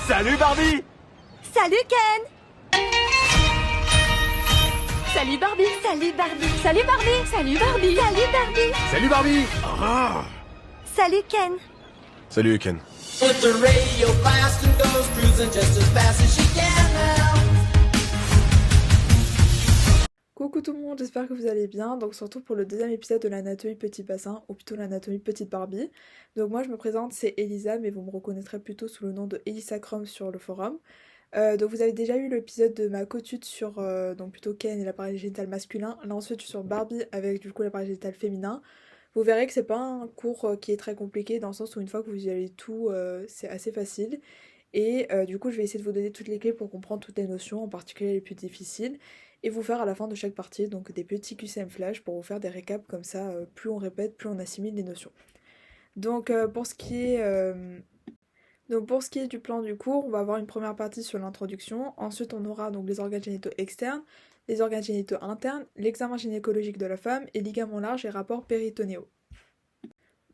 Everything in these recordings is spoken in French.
Salut Barbie! Salut Ken! Salut Barbie. Salut Barbie! Salut Barbie. Salut Barbie. Salut Barbie! Salut Barbie! Ah. Salut Ken! Salut Ken. Put the radio blast and goes cruising just as fast as she can now. Coucou tout le monde, j'espère que vous allez bien. Donc surtout pour le deuxième épisode de l'anatomie Petit Bassin, ou plutôt l'anatomie Petite Barbie. Donc moi je me présente, c'est Elisa, mais vous me reconnaîtrez plutôt sous le nom de Elisa Crum sur le forum. Donc vous avez déjà eu l'épisode de ma cotude sur donc plutôt Ken et l'appareil génital masculin. Là ensuite je suis sur Barbie avec du coup l'appareil génital féminin. Vous verrez que c'est pas un cours qui est très compliqué dans le sens où une fois que vous y allez tout, c'est assez facile. Et du coup je vais essayer de vous donner toutes les clés pour comprendre toutes les notions, en particulier les plus difficiles. Et vous faire à la fin de chaque partie donc des petits QCM flash pour vous faire des récaps comme ça, plus on répète, plus on assimile les notions. Donc pour ce qui est du plan du cours, on va avoir une première partie sur l'introduction, ensuite on aura donc les organes génitaux externes, les organes génitaux internes, l'examen gynécologique de la femme et ligaments larges et rapports péritonéaux.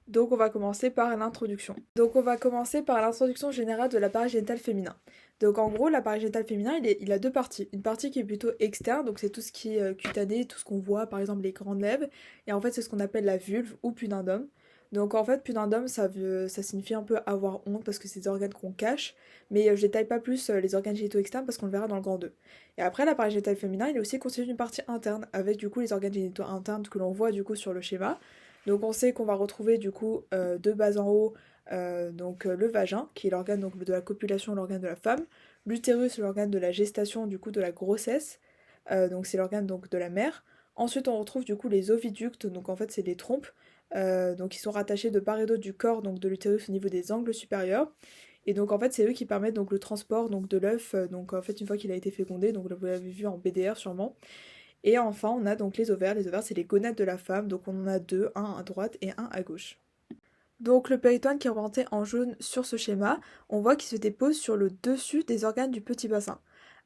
Donc on va commencer par l'introduction. Donc on va commencer par l'introduction générale de l'appareil génital féminin. Donc en gros l'appareil génital féminin il a deux parties. Une partie qui est plutôt externe, donc c'est tout ce qui est cutané, tout ce qu'on voit, par exemple les grandes lèvres. Et en fait c'est ce qu'on appelle la vulve ou pudendum. Donc en fait pudendum ça signifie un peu avoir honte parce que c'est des organes qu'on cache. Mais je détaille pas plus les organes génitaux externes parce qu'on le verra dans le grand 2. Et après l'appareil génital féminin il est aussi constitué d'une partie interne avec du coup les organes génitaux internes que l'on voit du coup sur le schéma. Donc on sait qu'on va retrouver du coup de bas en haut le vagin qui est l'organe donc, de la copulation, l'organe de la femme, l'utérus, l'organe de la gestation du coup de la grossesse, donc c'est l'organe donc de la mère. Ensuite on retrouve du coup les oviductes, donc en fait c'est les trompes, donc qui sont rattachés de part et d'autre du corps donc de l'utérus au niveau des angles supérieurs. Et donc en fait c'est eux qui permettent donc le transport donc de l'œuf, donc en fait une fois qu'il a été fécondé, donc vous l'avez vu en BDR sûrement. Et enfin, on a donc les ovaires. Les ovaires, c'est les gonades de la femme. Donc on en a deux, un à droite et un à gauche. Donc le péritoine qui est représenté en jaune sur ce schéma, on voit qu'il se dépose sur le dessus des organes du petit bassin.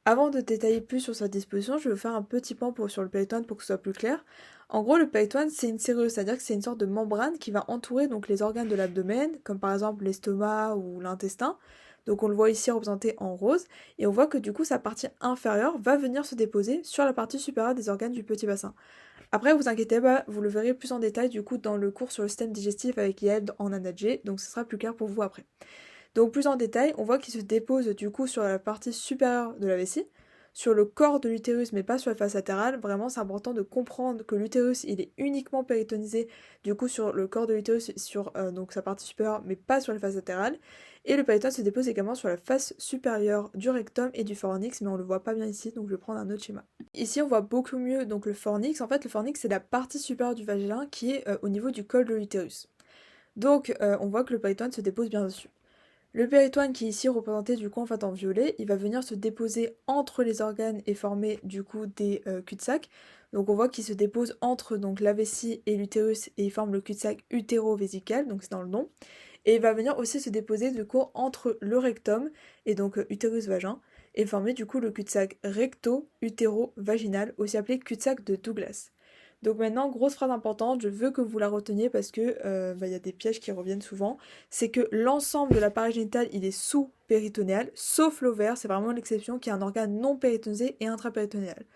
Avant de détailler plus sur sa disposition, je vais vous faire un petit pan sur le péritoine pour que ce soit plus clair. En gros, le péritoine, c'est une sérieuse, c'est-à-dire que c'est une sorte de membrane qui va entourer donc les organes de l'abdomen, comme par exemple l'estomac ou l'intestin. Donc on le voit ici représenté en rose, et on voit que du coup sa partie inférieure va venir se déposer sur la partie supérieure des organes du petit bassin. Après vous inquiétez pas, vous le verrez plus en détail du coup dans le cours sur le système digestif avec Yael en ANAG, donc ce sera plus clair pour vous après. Donc plus en détail, on voit qu'il se dépose du coup sur la partie supérieure de la vessie, sur le corps de l'utérus mais pas sur la face latérale. Vraiment c'est important de comprendre que l'utérus il est uniquement péritonisé du coup sur le corps de l'utérus, sur donc sa partie supérieure mais pas sur la face latérale. Et le péritoine se dépose également sur la face supérieure du rectum et du fornix, mais on le voit pas bien ici, donc je vais prendre un autre schéma. Ici on voit beaucoup mieux donc le fornix. En fait le fornix c'est la partie supérieure du vagin qui est au niveau du col de l'utérus. Donc on voit que le péritoine se dépose bien dessus. Le péritoine qui est ici représenté du coup en fait en violet, il va venir se déposer entre les organes et former du coup des cul-de-sac. Donc on voit qu'il se dépose entre donc la vessie et l'utérus et il forme le cul-de-sac utéro-vésical, donc c'est dans le nom. Et il va venir aussi se déposer du coup entre le rectum et donc utérus-vagin et former du coup le cul-de-sac recto-utéro-vaginal, aussi appelé cul-de-sac de Douglas. Donc maintenant, grosse phrase importante, je veux que vous la reteniez parce que y a des pièges qui reviennent souvent. C'est que l'ensemble de l'appareil génital, il est sous-péritonéal, sauf l'ovaire, c'est vraiment l'exception, qui est un organe non péritonisé et intrapéritonéal.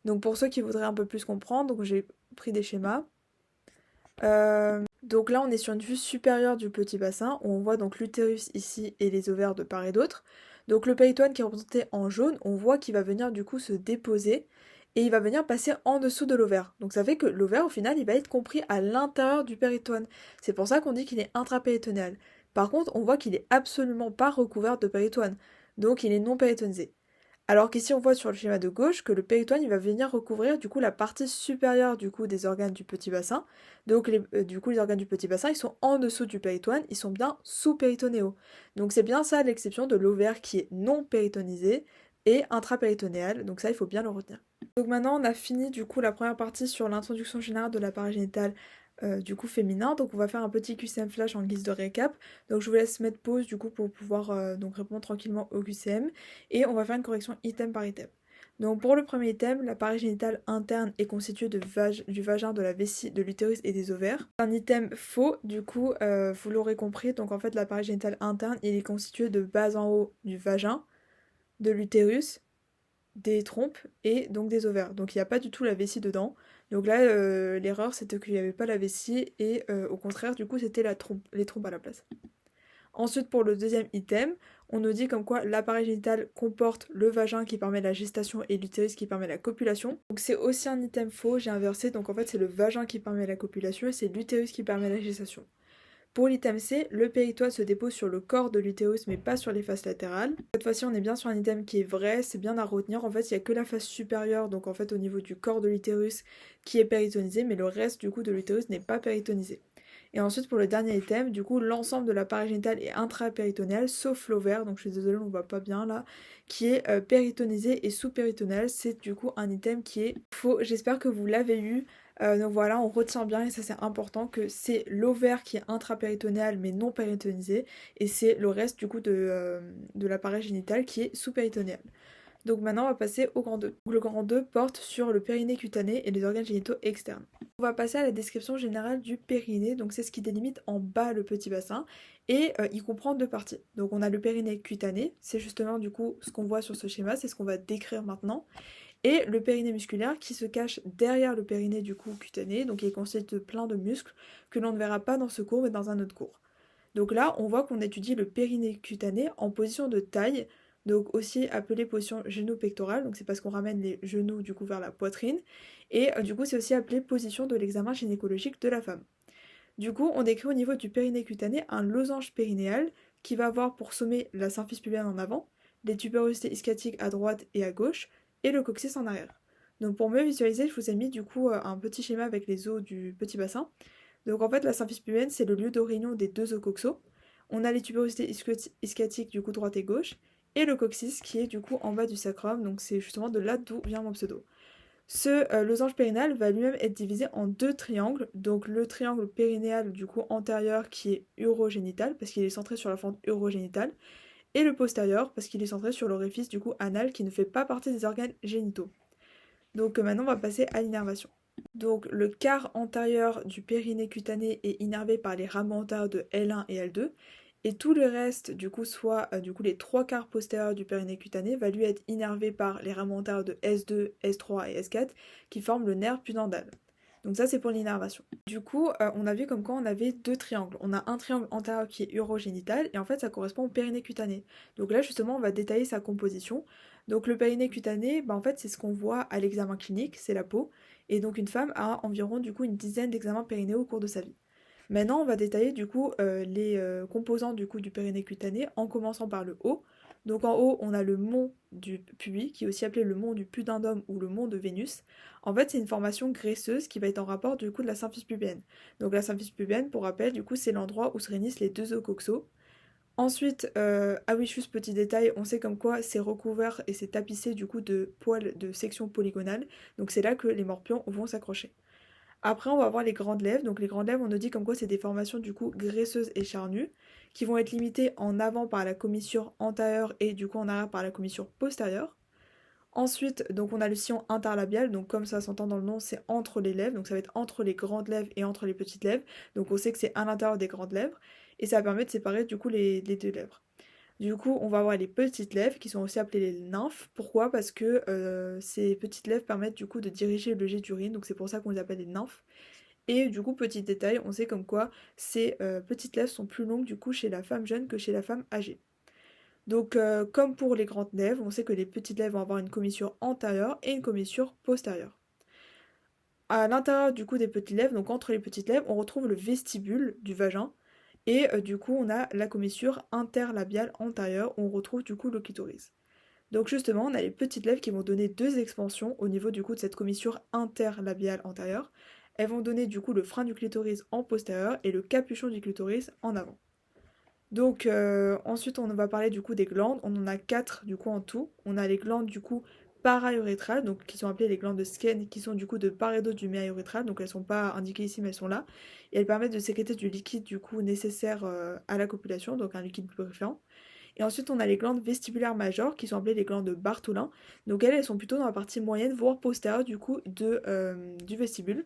Donc pour ceux qui voudraient un peu plus comprendre, donc j'ai pris des schémas. Donc là on est sur une vue supérieure du petit bassin, où on voit donc l'utérus ici et les ovaires de part et d'autre. Donc le péritoine qui est représenté en jaune, on voit qu'il va venir du coup se déposer, et il va venir passer en dessous de l'ovaire. Donc ça fait que l'ovaire au final il va être compris à l'intérieur du péritoine. C'est pour ça qu'on dit qu'il est intrapéritonéal. Par contre on voit qu'il est absolument pas recouvert de péritoine, donc il est non péritonisé. Alors qu'ici on voit sur le schéma de gauche que le péritoine il va venir recouvrir du coup la partie supérieure du coup des organes du petit bassin. Donc les organes du petit bassin ils sont en dessous du péritoine, ils sont bien sous-péritonéaux. Donc c'est bien ça l'exception de l'ovaire qui est non péritonisé et intrapéritonéal, donc ça il faut bien le retenir. Donc maintenant on a fini du coup la première partie sur l'introduction générale de l'appareil génital du coup féminin, donc on va faire un petit QCM flash en guise de récap. Donc je vous laisse mettre pause du coup pour pouvoir donc répondre tranquillement au QCM et on va faire une correction item par item. Donc pour le premier item, l'appareil génital interne est constitué du vagin, de la vessie, de l'utérus et des ovaires. Un item faux, du coup, vous l'aurez compris, donc en fait l'appareil génital interne, il est constitué de bas en haut du vagin, de l'utérus, des trompes et donc des ovaires. Donc il n'y a pas du tout la vessie dedans. Donc là, l'erreur c'était qu'il n'y avait pas la vessie et au contraire, du coup, c'était les trompes à la place. Ensuite, pour le deuxième item, on nous dit comme quoi l'appareil génital comporte le vagin qui permet la gestation et l'utérus qui permet la copulation. Donc c'est aussi un item faux, j'ai inversé, donc en fait c'est le vagin qui permet la copulation et c'est l'utérus qui permet la gestation. Pour l'item C, le péritoine se dépose sur le corps de l'utérus mais pas sur les faces latérales. Cette fois-ci on est bien sur un item qui est vrai, c'est bien à retenir, en fait il n'y a que la face supérieure, donc en fait au niveau du corps de l'utérus qui est péritonisé, mais le reste du coup de l'utérus n'est pas péritonisé. Et ensuite pour le dernier item, du coup l'ensemble de l'appareil génital est intrapéritonéal sauf l'ovaire, donc je suis désolée on ne voit pas bien là, qui est péritonisé et sous-péritonéal, c'est du coup un item qui est faux. J'espère que vous l'avez eu. Donc voilà, on retient bien, et ça c'est important, que c'est l'ovaire qui est intrapéritonéal mais non péritonisé, et c'est le reste du coup de l'appareil génital qui est sous-péritonéal. Donc maintenant on va passer au grand 2. Le grand 2 porte sur le périnée cutané et les organes génitaux externes. On va passer à la description générale du périnée, donc c'est ce qui délimite en bas le petit bassin, et il comprend deux parties. Donc on a le périnée cutané, c'est justement du coup ce qu'on voit sur ce schéma, c'est ce qu'on va décrire maintenant, et le périnée musculaire qui se cache derrière le périnée du coup cutané, donc il est constitué de plein de muscles que l'on ne verra pas dans ce cours mais dans un autre cours. Donc là on voit qu'on étudie le périnée cutané en position de taille, donc aussi appelé position géno-pectorale, donc c'est parce qu'on ramène les genoux du coup vers la poitrine, et du coup c'est aussi appelé position de l'examen gynécologique de la femme. Du coup on décrit au niveau du périnée cutané un losange périnéal qui va avoir pour sommet la symphyse pubienne en avant, les tubérosités ischatiques à droite et à gauche, et le coccyx en arrière. Donc pour mieux visualiser, je vous ai mis du coup un petit schéma avec les os du petit bassin. Donc en fait la symphyse pubienne c'est le lieu de réunion des deux os coxaux. On a les tubérosités ischatiques du coup droite et gauche, et le coccyx qui est du coup en bas du sacrum, donc c'est justement de là d'où vient mon pseudo. Ce losange périnal va lui-même être divisé en deux triangles, donc le triangle périnéal du coup antérieur qui est urogénital, parce qu'il est centré sur la fente urogénitale, et le postérieur, parce qu'il est centré sur l'orifice du coup anal qui ne fait pas partie des organes génitaux. Donc maintenant on va passer à l'innervation. Donc le quart antérieur du périnée cutané est innervé par les rameaux antérieurs de L1 et L2, et tout le reste, du coup, soit du coup les trois quarts postérieurs du périnée cutané, va lui être innervé par les rameaux antérieurs de S2, S3 et S4 qui forment le nerf pudendal. Donc ça c'est pour l'innervation. Du coup, on a vu comme quoi on avait deux triangles. On a un triangle antérieur qui est urogénital et en fait ça correspond au périnée cutané. Donc là justement on va détailler sa composition. Donc le périnée cutané, en fait c'est ce qu'on voit à l'examen clinique, c'est la peau. Et donc une femme a environ du coup une dizaine d'examens périnéaux au cours de sa vie. Maintenant, on va détailler du coup les composants du coup du périnée cutané en commençant par le haut. Donc en haut, on a le mont du pubis, qui est aussi appelé le mont du pudendum ou le mont de Vénus. En fait, c'est une formation graisseuse qui va être en rapport du coup de la symphyse pubienne. Donc la symphyse pubienne, pour rappel, du coup, c'est l'endroit où se réunissent les deux os coxaux. Ensuite, ah oui, juste petit détail, on sait comme quoi c'est recouvert et c'est tapissé du coup de poils de section polygonale. Donc c'est là que les morpions vont s'accrocher. Après, on va voir les grandes lèvres. Donc les grandes lèvres, on nous dit comme quoi c'est des formations du coup graisseuses et charnues qui vont être limitées en avant par la commissure antérieure et du coup en arrière par la commissure postérieure. Ensuite, donc on a le sillon interlabial, donc comme ça s'entend dans le nom, c'est entre les lèvres, donc ça va être entre les grandes lèvres et entre les petites lèvres. Donc on sait que c'est à l'intérieur des grandes lèvres et ça permet de séparer du coup les deux lèvres. Du coup, on va avoir les petites lèvres qui sont aussi appelées les nymphes. Pourquoi? Parce que ces petites lèvres permettent du coup de diriger le jet d'urine, donc c'est pour ça qu'on les appelle les nymphes. Et du coup, petit détail, on sait comme quoi ces petites lèvres sont plus longues du coup chez la femme jeune que chez la femme âgée. Donc comme pour les grandes lèvres, on sait que les petites lèvres vont avoir une commissure antérieure et une commissure postérieure. À l'intérieur du coup des petites lèvres, donc entre les petites lèvres, on retrouve le vestibule du vagin. Et du coup, on a la commissure interlabiale antérieure où on retrouve du coup le clitoris. Donc justement, on a les petites lèvres qui vont donner deux expansions au niveau du coup de cette commissure interlabiale antérieure. Elles vont donner du coup le frein du clitoris en postérieur et le capuchon du clitoris en avant. Donc ensuite, on va parler du coup des glandes. On en a 4 du coup en tout. On a les glandes du coup para-urétrales, donc qui sont appelées les glandes de Skene, qui sont du coup de part et d'autre du méa urétral, donc elles ne sont pas indiquées ici mais elles sont là, et elles permettent de sécréter du liquide du coup nécessaire à la copulation, donc un liquide lubrifiant. Et ensuite, on a les glandes vestibulaires majeures qui sont appelées les glandes de Bartholin. Donc elles sont plutôt dans la partie moyenne, voire postérieure du coup du vestibule.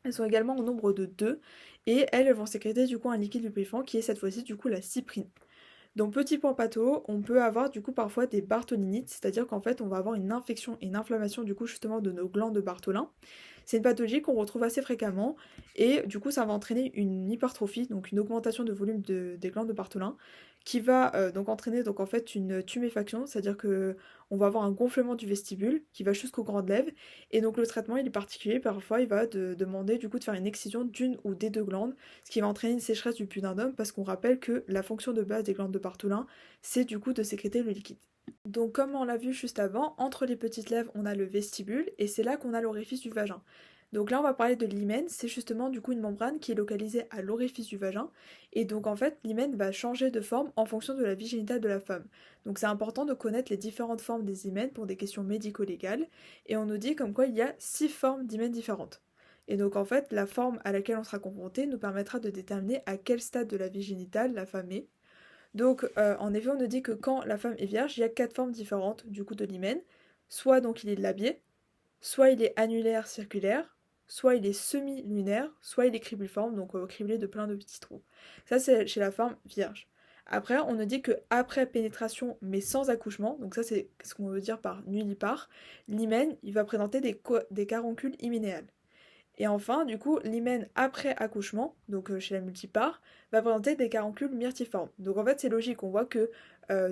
Elles sont également au nombre de 2 et elles vont sécréter du coup un liquide lubrifiant qui est cette fois-ci du coup la cyprine. Donc petit point patho, on peut avoir du coup parfois des bartholinites, c'est-à-dire qu'en fait on va avoir une infection et une inflammation du coup justement de nos glandes de Bartholin. C'est une pathologie qu'on retrouve assez fréquemment et du coup ça va entraîner une hypertrophie, donc une augmentation de volume des glandes de Bartholin qui va donc entraîner donc en fait une tuméfaction, c'est-à-dire que on va avoir un gonflement du vestibule qui va jusqu'aux grandes lèvres et donc le traitement il est particulier, parfois il va demander du coup de faire une excision d'une ou des deux glandes, ce qui va entraîner une sécheresse du pudendum parce qu'on rappelle que la fonction de base des glandes de Bartholin c'est du coup de sécréter le liquide. Donc comme on l'a vu juste avant, entre les petites lèvres on a le vestibule et c'est là qu'on a l'orifice du vagin. Donc là on va parler de l'hymen, c'est justement du coup une membrane qui est localisée à l'orifice du vagin et donc en fait l'hymen va changer de forme en fonction de la vie génitale de la femme. Donc c'est important de connaître les différentes formes des hymens pour des questions médico-légales et on nous dit comme quoi il y a 6 formes d'hymen différentes. Et donc en fait la forme à laquelle on sera confronté nous permettra de déterminer à quel stade de la vie génitale la femme est. Donc en effet on nous dit que quand la femme est vierge il y a 4 formes différentes du coup de l'hymen, soit donc il est labié, soit il est annulaire circulaire, soit il est semi-lunaire, soit il est cribriforme, donc criblé de plein de petits trous. Ça c'est chez la femme vierge. Après, on nous dit que après pénétration, mais sans accouchement, donc ça c'est ce qu'on veut dire par nullipare, l'hymen il va présenter des caroncules hyménéales. Et enfin, du coup, l'hymen après accouchement, donc chez la multipare, va présenter des caroncules myrtiformes. Donc en fait, c'est logique, on voit que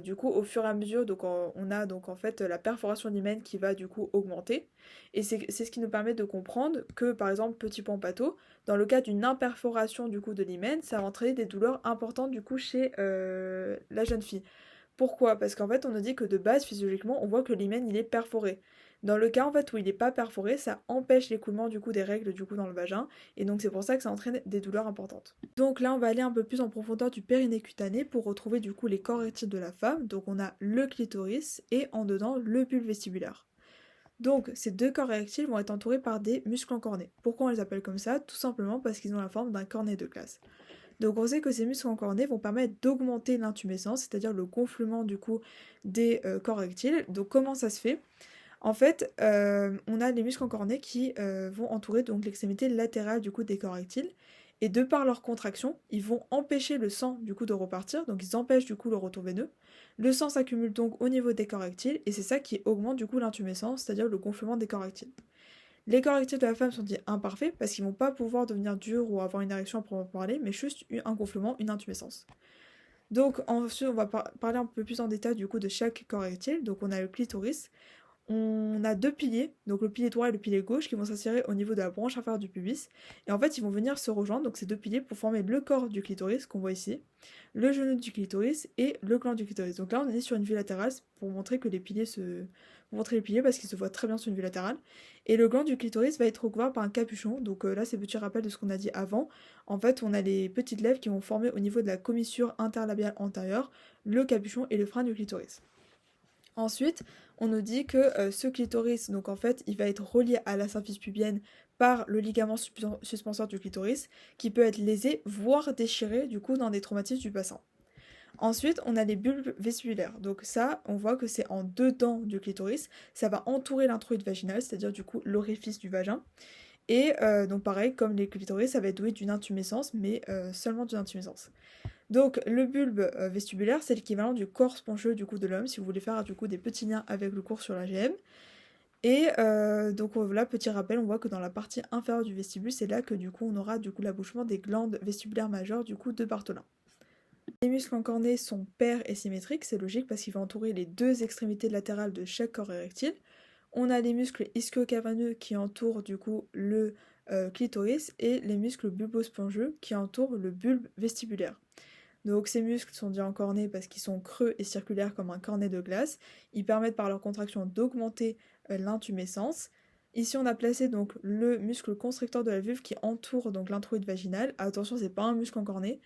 du coup, au fur et à mesure, donc on a donc en fait la perforation de l'hymen qui va du coup augmenter. Et c'est ce qui nous permet de comprendre que, par exemple, petit point patho, dans le cas d'une imperforation du coup de l'hymen, ça va entraîner des douleurs importantes du coup chez la jeune fille. Pourquoi? Parce qu'en fait, on nous dit que de base, physiologiquement, on voit que l'hymen il est perforé. Dans le cas en fait où il n'est pas perforé, ça empêche l'écoulement du coup des règles du coup dans le vagin et donc c'est pour ça que ça entraîne des douleurs importantes. Donc là on va aller un peu plus en profondeur du périnée cutané pour retrouver du coup les corps érectiles de la femme. Donc on a le clitoris et en dedans le bulbe vestibulaire. Donc ces deux corps érectiles vont être entourés par des muscles encornés. Pourquoi on les appelle comme ça? Tout simplement parce qu'ils ont la forme d'un cornet de glace. Donc on sait que ces muscles encornés vont permettre d'augmenter l'intumescence, c'est-à-dire le gonflement du coup des corps érectiles. Donc comment ça se fait? En fait, on a les muscles encornés qui vont entourer donc l'extrémité latérale du coup des corps érectiles. Et de par leur contraction, ils vont empêcher le sang du coup de repartir, donc ils empêchent du coup le retour veineux. Le sang s'accumule donc au niveau des corps érectiles et c'est ça qui augmente du coup l'intumescence, c'est-à-dire le gonflement des corps érectiles. Les corps érectiles de la femme sont dits imparfaits parce qu'ils vont pas pouvoir devenir durs ou avoir une érection à proprement parler, mais juste un gonflement, une intumescence. Donc ensuite on va parler un peu plus en détail du coup de chaque corps érectile. Donc on a le clitoris. On a deux piliers, donc le pilier droit et le pilier gauche, qui vont s'insérer au niveau de la branche inférieure du pubis. Et en fait, ils vont venir se rejoindre, donc ces deux piliers, pour former le corps du clitoris, qu'on voit ici, le genou du clitoris et le gland du clitoris. Donc là, on est sur une vue latérale pour montrer que les piliers pour montrer les piliers parce qu'ils se voient très bien sur une vue latérale. Et le gland du clitoris va être recouvert par un capuchon. Donc là, c'est petit rappel de ce qu'on a dit avant. En fait, on a les petites lèvres qui vont former au niveau de la commissure interlabiale antérieure le capuchon et le frein du clitoris. Ensuite, on nous dit que ce clitoris, donc en fait, il va être relié à la symphyse pubienne par le ligament suspenseur du clitoris, qui peut être lésé, voire déchiré, du coup, dans des traumatismes du bassin. Ensuite, on a les bulbes vestibulaires. Donc ça, on voit que c'est en dedans du clitoris. Ça va entourer l'introïde vaginal, c'est-à-dire du coup l'orifice du vagin. Et donc pareil, comme les clitoris, ça va être doué d'une intumescence, mais seulement d'une intumescence. Donc le bulbe vestibulaire, c'est l'équivalent du corps spongieux du coup de l'homme, si vous voulez faire du coup des petits liens avec le cours sur l'AGM. Et donc là, petit rappel, on voit que dans la partie inférieure du vestibule, c'est là que du coup on aura du coup l'abouchement des glandes vestibulaires majeures du coup de Bartholin. Les muscles encornés sont pairs et symétriques, c'est logique parce qu'ils vont entourer les deux extrémités latérales de chaque corps érectile. On a les muscles ischio-caverneux qui entourent du coup le clitoris et les muscles bulbo-spongieux qui entourent le bulbe vestibulaire. Donc ces muscles sont dits encornés parce qu'ils sont creux et circulaires comme un cornet de glace. Ils permettent par leur contraction d'augmenter l'intumescence. Ici on a placé donc le muscle constricteur de la vulve qui entoure donc l'introïde vaginale. Attention, c'est pas un muscle encorné.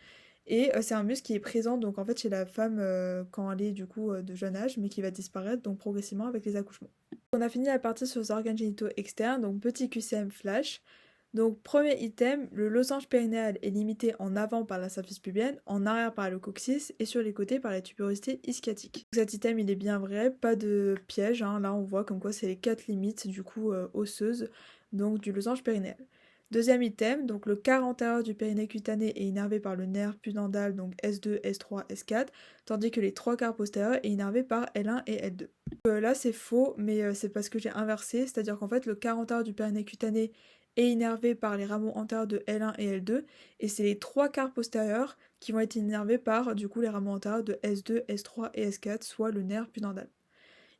Et c'est un muscle qui est présent donc en fait chez la femme quand elle est du coup de jeune âge, mais qui va disparaître donc progressivement avec les accouchements. On a fini la partie sur les organes génitaux externes, donc petit QCM flash. Donc premier item, le losange périnéal est limité en avant par la symphyse pubienne, en arrière par le coccyx et sur les côtés par la tuberosité ischiatique. Cet item il est bien vrai, pas de piège, hein. Là on voit comme quoi c'est les 4 limites du coup osseuses donc du losange périnéal. Deuxième item, donc le quart antérieur du périnée cutané est innervé par le nerf pudendal, donc S2, S3, S4, tandis que les trois quarts postérieurs est innervé par L1 et L2. Là c'est faux, mais c'est parce que j'ai inversé, c'est-à-dire qu'en fait le quart antérieur du périnée cutané est innervé par les rameaux antérieurs de L1 et L2, et c'est les trois quarts postérieurs qui vont être innervés par du coup les rameaux antérieurs de S2, S3 et S4, soit le nerf pudendal.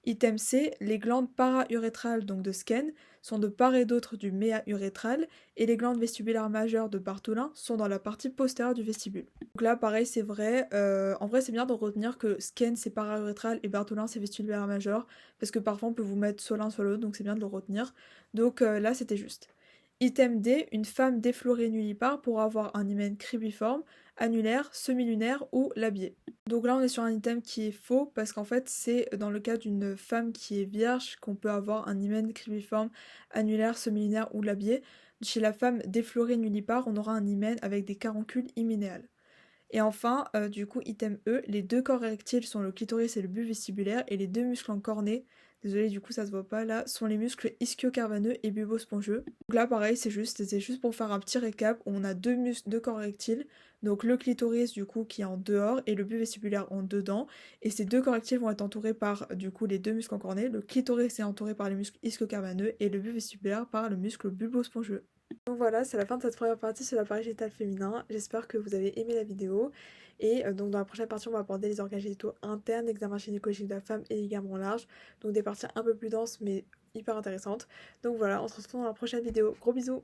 Item C, les glandes para-urétrales donc de Skene sont de part et d'autre du méa urétral et les glandes vestibulaires majeures de Bartholin sont dans la partie postérieure du vestibule. Donc là pareil c'est vrai, en vrai c'est bien de retenir que Skene c'est para-urétral et Bartholin c'est vestibulaire majeur parce que parfois on peut vous mettre soit l'un soit l'autre donc c'est bien de le retenir. Donc là c'était juste. Item D, une femme déflorée nullipare pourra avoir un hymen cribiforme, annulaire, semi-lunaire ou labié. Donc là on est sur un item qui est faux parce qu'en fait c'est dans le cas d'une femme qui est vierge qu'on peut avoir un hymen cribiforme, annulaire, semi-lunaire ou labié. Chez la femme déflorée nullipare on aura un hymen avec des caroncules hyménéales. Et enfin, du coup, item E, les deux corps érectiles sont le clitoris et le bulbe vestibulaire, et les deux muscles en cornée, désolé du coup ça se voit pas là, sont les muscles ischio-carvaneux et bulbo-spongieux. Donc là pareil c'est juste pour faire un petit récap, on a deux corps érectiles, donc le clitoris du coup qui est en dehors et le bulbe vestibulaire en dedans, et ces deux corps érectiles vont être entourés par du coup les deux muscles en cornée, le clitoris est entouré par les muscles ischio-carvaneux et le bulbe vestibulaire par le muscle bulbo-spongieux. Donc voilà, c'est la fin de cette première partie sur l'appareil génital féminin. J'espère que vous avez aimé la vidéo. Et donc dans la prochaine partie, on va aborder les organes génitaux internes, l'examen gynécologique de la femme et les ligaments larges. Donc des parties un peu plus denses mais hyper intéressantes. Donc voilà, on se retrouve dans la prochaine vidéo. Gros bisous!